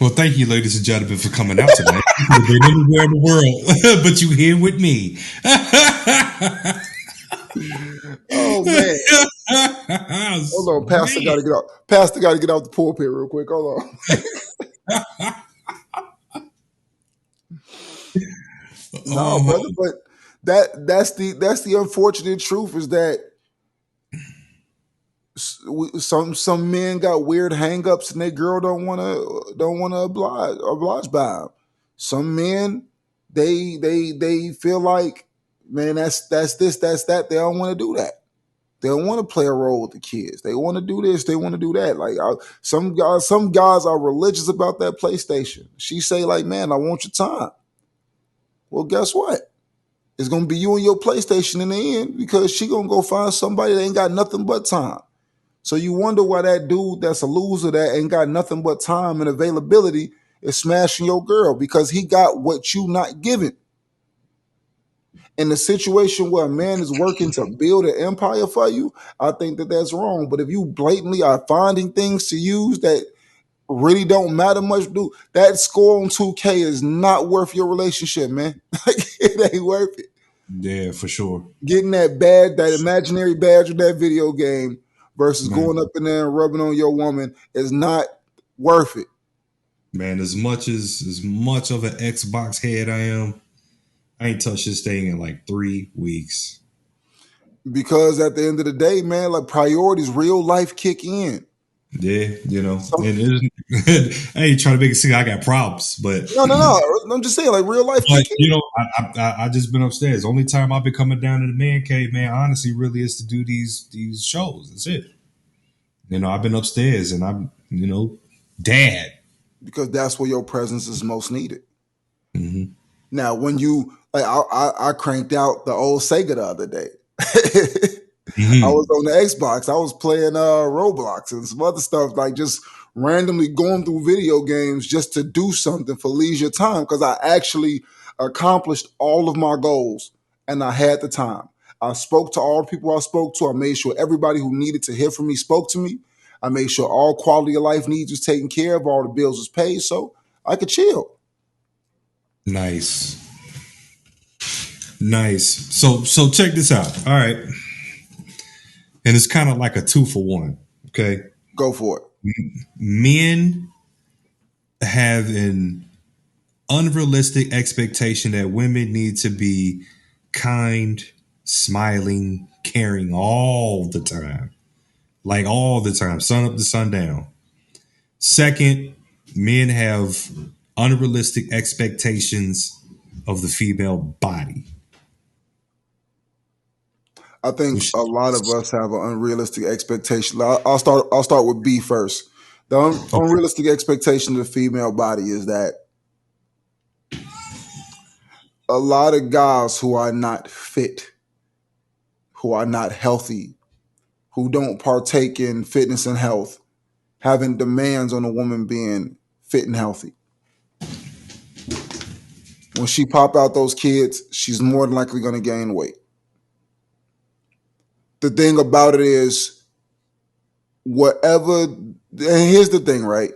Well, thank you, ladies and gentlemen, for coming out tonight. You could have been anywhere in the world, but you here with me. Oh man. Hold on, Pastor Man. gotta get out. Pastor gotta get out the pulpit real quick. Hold on. No, Oh, brother, but that's the unfortunate truth is that some men got weird hangups and their girl don't wanna oblige by them. Some men they feel like, man, that's this, that's that. They don't want to do that. They don't want to play a role with the kids. They want to do this. They want to do that. Like some guys are religious about that PlayStation. She say like, man, I want your time. Well, guess what? It's gonna be you and your PlayStation in the end because she gonna go find somebody that ain't got nothing but time. So you wonder why that dude that's a loser that ain't got nothing but time and availability is smashing your girl because he got what you not giving. In the situation where a man is working to build an empire for you, I think that that's wrong. But if you blatantly are finding things to use that really don't matter much, dude, that score on 2K is not worth your relationship, man. Like, it ain't worth it. yeah, for sure. Getting that badge, that imaginary badge of that video game versus Man, going up in there and rubbing on your woman is not worth it. man, as much of an Xbox head I am, I ain't touched this thing in like 3 weeks. Because at the end of the day, man, like priorities, real life kick in. Yeah, So, and I ain't trying to make it seem like I got problems, but no, no, no. I'm just saying, like real life but kick in. I just been upstairs. Only time I've been coming down to the man cave, man, honestly, really is to do these shows. That's it. I've been upstairs and I'm dad. Because that's where your presence is most needed. Hmm. Now, when you like, I cranked out the old Sega the other day. I Hmm. was on the Xbox. I was playing Roblox and some other stuff, like just randomly going through video games just to do something for leisure time because I actually accomplished all of my goals and I had the time. I spoke to all the people I spoke to. I made sure everybody who needed to hear from me spoke to me. I made sure all quality of life needs was taken care of, all the bills was paid, so I could chill. Nice, nice. So check this out. All right, and it's kind of like a two for one. Okay, Go for it. men have an unrealistic expectation that women need to be kind, smiling, caring all the time. Like all the time, sun up to sundown. Second, men have unrealistic expectations of the female body. I think Which a lot of us have an unrealistic expectation. I'll start with B first. The okay. unrealistic expectation of the female body is that a lot of guys who are not fit, who are not healthy, who don't partake in fitness and health, having demands on a woman being fit and healthy. When she pop out those kids, she's more than likely going to gain weight. The thing about it is, whatever, and here's the thing, right?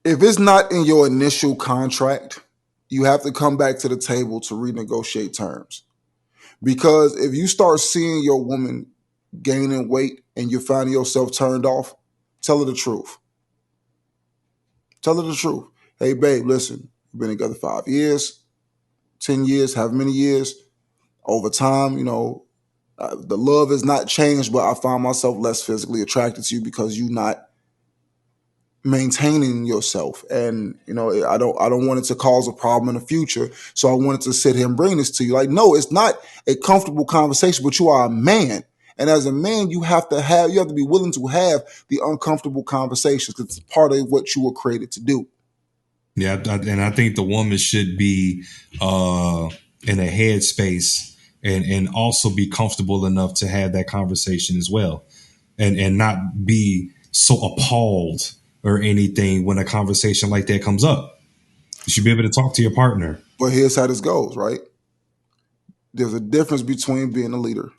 If it's not in your initial contract, you have to come back to the table to renegotiate terms. Because if you start seeing your woman gaining weight and you're finding yourself turned off, tell her the truth. Tell her the truth. Hey, babe, listen, we've been together 5 years, 10 years, however many years. Over time, the love has not changed, but I find myself less physically attracted to you because you're not maintaining yourself, and I don't want it to cause a problem in the future, so I wanted to sit here and bring this to you. Like, no, it's not a comfortable conversation, but you are a man, and as a man you have to be willing to have the uncomfortable conversations because it's part of what you were created to do. Yeah, and I think the woman should be in a headspace and also be comfortable enough to have that conversation as well, and not be so appalled or anything when a conversation like that comes up. You should be able to talk to your partner. But here's how this goes, right? There's a difference between being a leader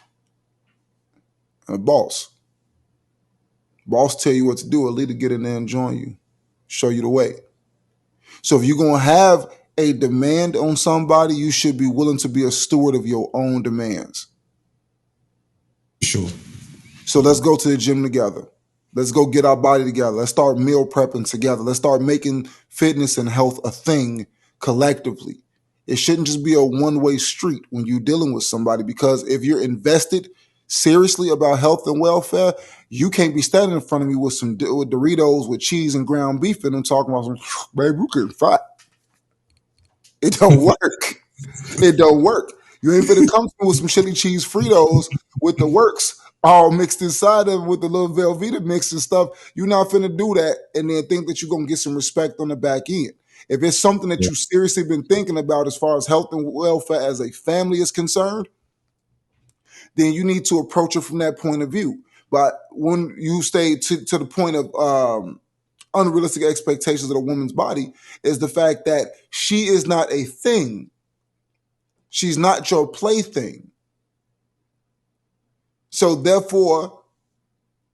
and a boss. Boss tell you what to do, a leader get in there and join you. show you the way. So if you're going to have a demand on somebody, you should be willing to be a steward of your own demands. Sure. So let's go to the gym together. Let's go get our body together. Let's start meal prepping together. Let's start making fitness and health a thing collectively. It shouldn't just be a one-way street when you're dealing with somebody, because if you're invested seriously about health and welfare, you can't be standing in front of me with with Doritos with cheese and ground beef in them talking about some, babe, you can fat. It don't work. It don't work. You ain't finna come to me with some chili cheese Fritos with the works all mixed inside of it with the little Velveeta mix and stuff. You're not finna do that and then think that you're gonna get some respect on the back end. If it's something that Yeah. you seriously been thinking about as far as health and welfare as a family is concerned, then you need to approach it from that point of view. But when you stay to the point of unrealistic expectations of a woman's body, is the fact that she is not a thing. She's not your plaything. So therefore,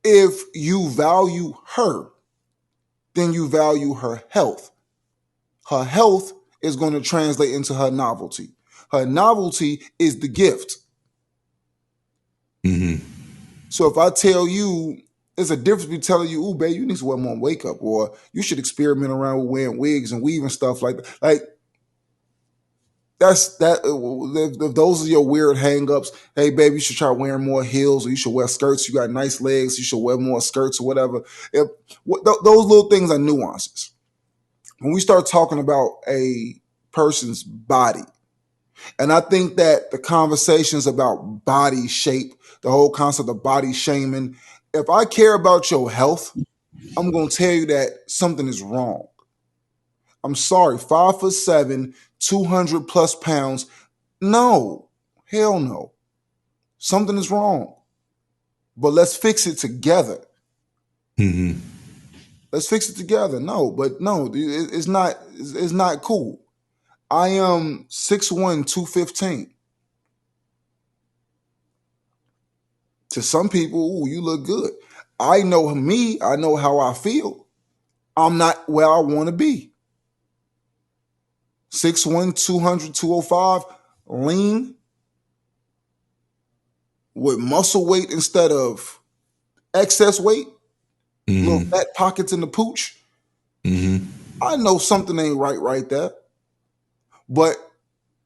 if you value her, then you value her health. Her health is going to translate into her novelty. Her novelty is the gift. Mm-hmm. So if I tell you, there's a difference between telling you, "Ooh, babe, you need to wear more makeup," or you should experiment around with wearing wigs and weave and stuff like that. Like that's that. If those are your weird hangups, hey, baby, you should try wearing more heels, or you should wear skirts. You got nice legs, you should wear more skirts or whatever. If those little things are nuances. When we start talking about a person's body, and I think that the conversations about body shape, the whole concept of body shaming, if I care about your health, I'm going to tell you that something is wrong. I'm sorry, 5'7", 200 plus pounds. No, hell no. Something is wrong. But let's fix it together. Mm-hmm. Let's fix it together. No, but no, it's not. It's not cool. I am 6'1", 215. To some people, ooh, you look good. I know me. I know how I feel. I'm not where I want to be. 6'1", 200, 205, lean with muscle weight instead of excess weight, little Mm-hmm. fat pockets in the pooch. Mm-hmm. I know something ain't right there, but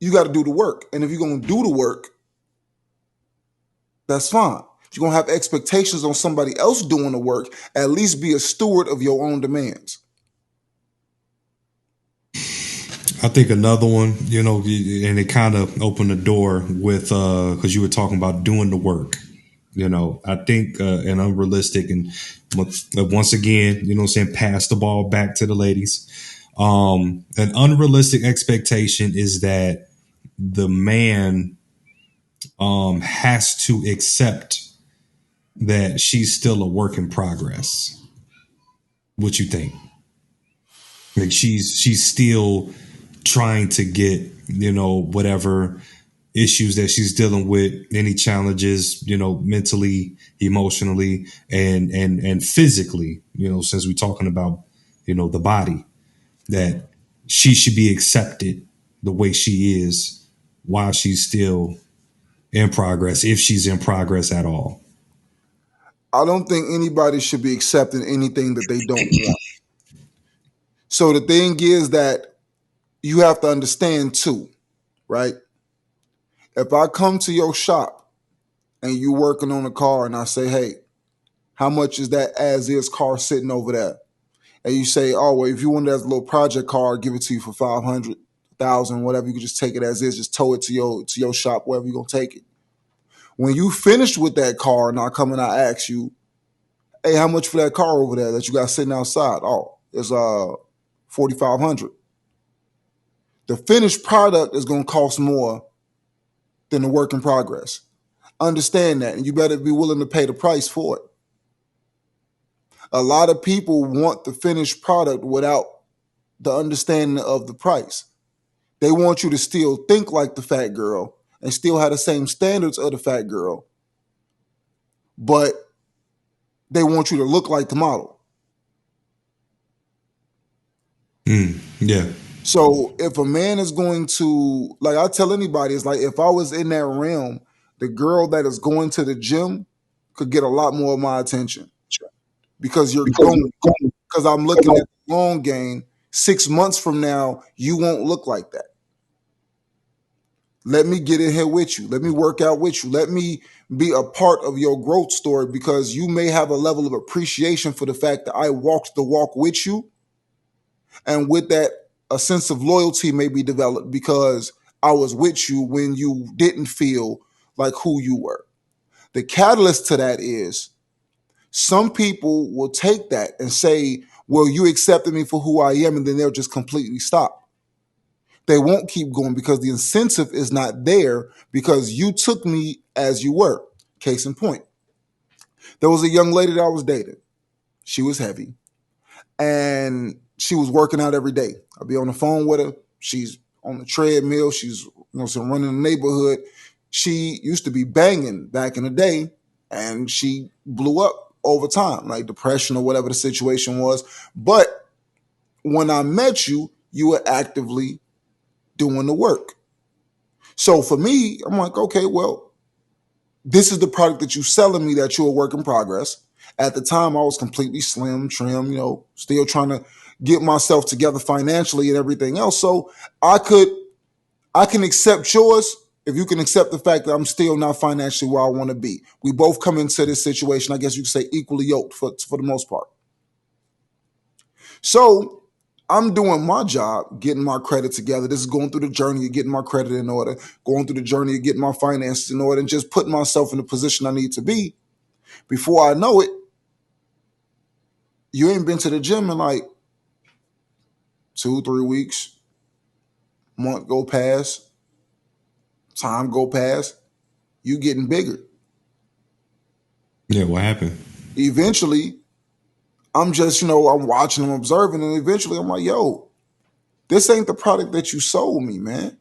you got to do the work. And if you're going to do the work, that's fine. If you're going to have expectations on somebody else doing the work, at least be a steward of your own demands. I think another one, and it kind of opened the door with because you were talking about doing the work. I think an unrealistic and once again, what I'm saying, pass the ball back to the ladies. An unrealistic expectation is that the man has to accept that she's still a work in progress. What you think? Like she's still trying to get, whatever issues that she's dealing with, any challenges, mentally, emotionally, and physically, since we're talking about, the body, that she should be accepted the way she is while she's still in progress, if she's in progress at all. I don't think anybody should be accepting anything that they don't want. So the thing is that you have to understand too, right? If I come to your shop and you working on a car and I say, hey, how much is that as is car sitting over there? And you say, oh, well, if you want that as a little project car, I'll give it to you for 500,000, whatever. You can just take it as is, just tow it to your shop, wherever you're gonna take it. When you finished with that car and I come and I ask you, hey, how much for that car over there that you got sitting outside? Oh, it's 4,500. The finished product is gonna cost more than the work in progress. Understand that, and you better be willing to pay the price for it. A lot of people want the finished product without the understanding of the price. They want you to still think like the fat girl and still have the same standards of the fat girl, but they want you to look like the model. Yeah. So if a man is going to, like I tell anybody, it's like if I was in that realm, the girl that is going to the gym could get a lot more of my attention because you're Because going, you're going, because I'm because looking at the long game. 6 months from now, you won't look like that. Let me get in here with you. Let me work out with you. Let me be a part of your growth story because you may have a level of appreciation for the fact that I walked the walk with you. And with that, a sense of loyalty may be developed because I was with you when you didn't feel like who you were. The catalyst to that is some people will take that and say, well, you accepted me for who I am, and then they'll just completely stop. They won't keep going because the incentive is not there because you took me as you were. Case in point, there was a young lady that I was dating. She was heavy and she was working out every day. I'd be on the phone with her. She's on the treadmill. She's running the neighborhood. She used to be banging back in the day and she blew up over time, like depression or whatever the situation was. But when I met you, you were actively doing the work. So for me, I'm like, okay, well, this is the product that you're selling me that you're a work in progress. At the time, I was completely slim, trim, still trying to get myself together financially and everything else. So I could, I can accept yours if you can accept the fact that I'm still not financially where I want to be. We both come into this situation, I guess you could say, equally yoked for the most part. So I'm doing my job, getting my credit together. This is going through the journey of getting my credit in order, going through the journey of getting my finances in order, and just putting myself in the position I need to be. Before I know it, you ain't been to the gym in like 2, 3 weeks, month go past, time go past, you getting bigger. Yeah. What happened? Eventually, I'm just, I'm watching, I'm observing, and eventually I'm like, yo, this ain't the product that you sold me, man.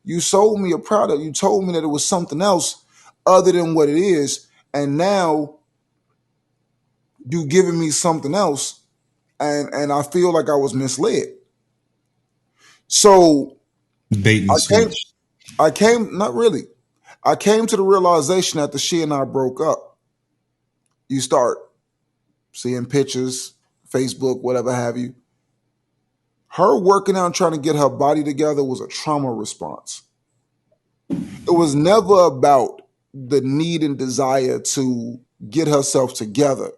You sold me a product. You told me that it was something else other than what it is. And now you giving me something else. And I feel like I was misled. So Bait I and came, switch. not really. I came to the realization after she and I broke up, you start seeing pictures, Facebook, whatever have you. Her working out and trying to get her body together was a trauma response. It was never about the need and desire to get herself together.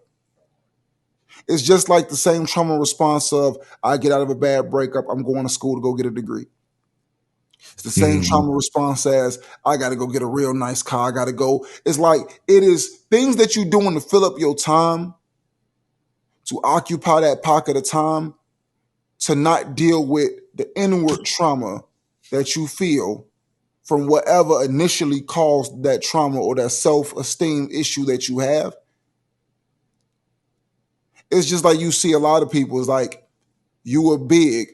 It's just like the same trauma response of I get out of a bad breakup, I'm going to school to go get a degree. It's the same Hmm. trauma response as I got to go get a real nice car. I got to go. It's like it is things that you're doing to fill up your time, to occupy that pocket of time, to not deal with the inward trauma that you feel from whatever initially caused that trauma or that self-esteem issue that you have. It's just like you see a lot of people. It's like you were big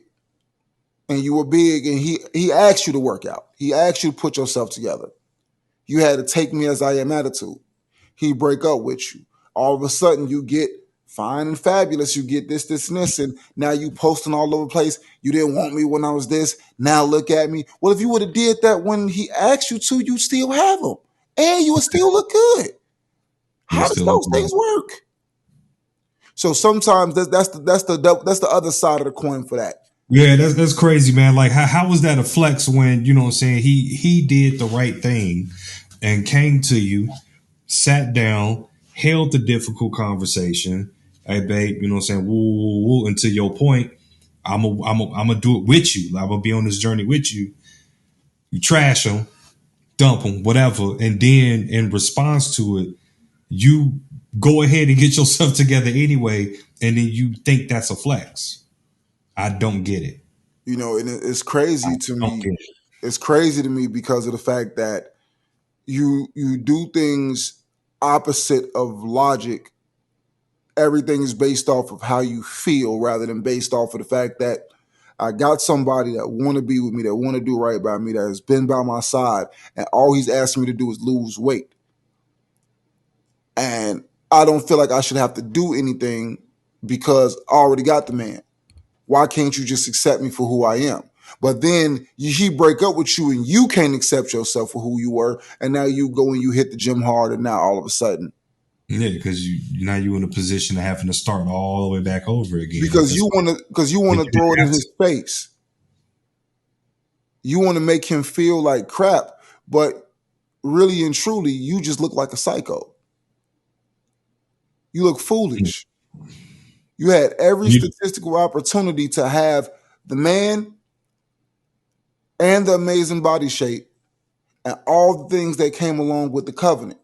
and you were big and he asked you to work out. He asked you to put yourself together. You had to take me as I am attitude. He break up with you. All of a sudden you get fine and fabulous. You get this, and this, and now you posting all over the place. You didn't want me when I was this. Now look at me. Well, if you would have did that when he asked you to, you still have him. And you would still look good. You How does still look those good. things work? So sometimes that's the other side of the coin for that. Yeah, that's crazy, man. Like, how was that a flex when you know what I'm saying? He did the right thing and came to you, sat down, held the difficult conversation. Hey, babe, you know what I'm saying? Woo, woo, woo. And to your point, I'm gonna do it with you. I'm gonna be on this journey with you. You trash him, dump him, whatever, and then in response to it, you go ahead and get yourself together anyway, and then you think that's a flex. I don't get it. And it's crazy to Don't me. get it. It's crazy to me because of the fact that you do things opposite of logic. Everything is based off of how you feel rather than based off of the fact that I got somebody that want to be with me, that want to do right by me, that has been by my side, and all he's asking me to do is lose weight. And I don't feel like I should have to do anything because I already got the man. Why can't you just accept me for who I am? But then he break up with you and you can't accept yourself for who you were, and now you go and you hit the gym hard, and now all of a sudden, Yeah, because you in a position of having to start all the way back over again. because you want But to you throw it didn't in have to. his face, you want to make him feel like crap, but really and truly, you just look like a psycho. You look foolish. You had every You, statistical opportunity to have the man and the amazing body shape and all the things that came along with the covenant,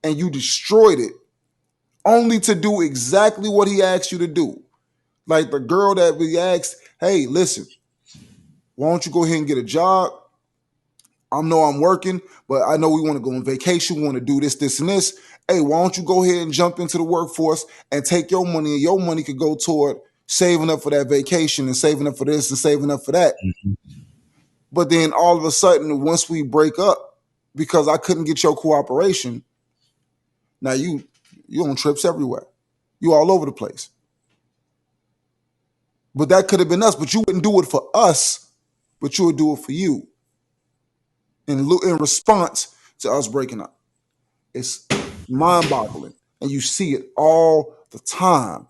and you destroyed it only to do exactly what he asked you to do. Like the girl that we asked, hey, listen, why don't you go ahead and get a job? I know I'm working, but I know we want to go on vacation. We want to do this, this, and this. Hey, why don't you go ahead and jump into the workforce and take your money, and your money could go toward saving up for that vacation and saving up for this and saving up for that. But then all of a sudden, once we break up, because I couldn't get your cooperation, now you on trips everywhere. You all over the place. But that could have been us. But you wouldn't do it for us, but you would do it for you in response to us breaking up. It's mind-boggling, and you see it all the time.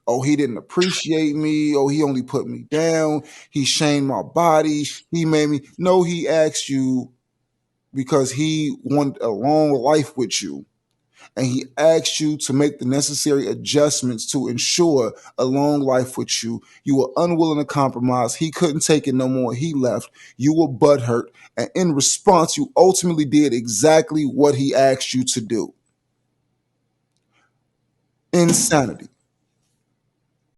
Oh, he didn't appreciate me. Oh, he only put me down. He shamed my body. He made me. No, he asked you because he wanted a long life with you. And he asked you to make the necessary adjustments to ensure a long life with you. You were unwilling to compromise. He couldn't take it no more. He left. You were butthurt. And in response, you ultimately did exactly what he asked you to do. Insanity.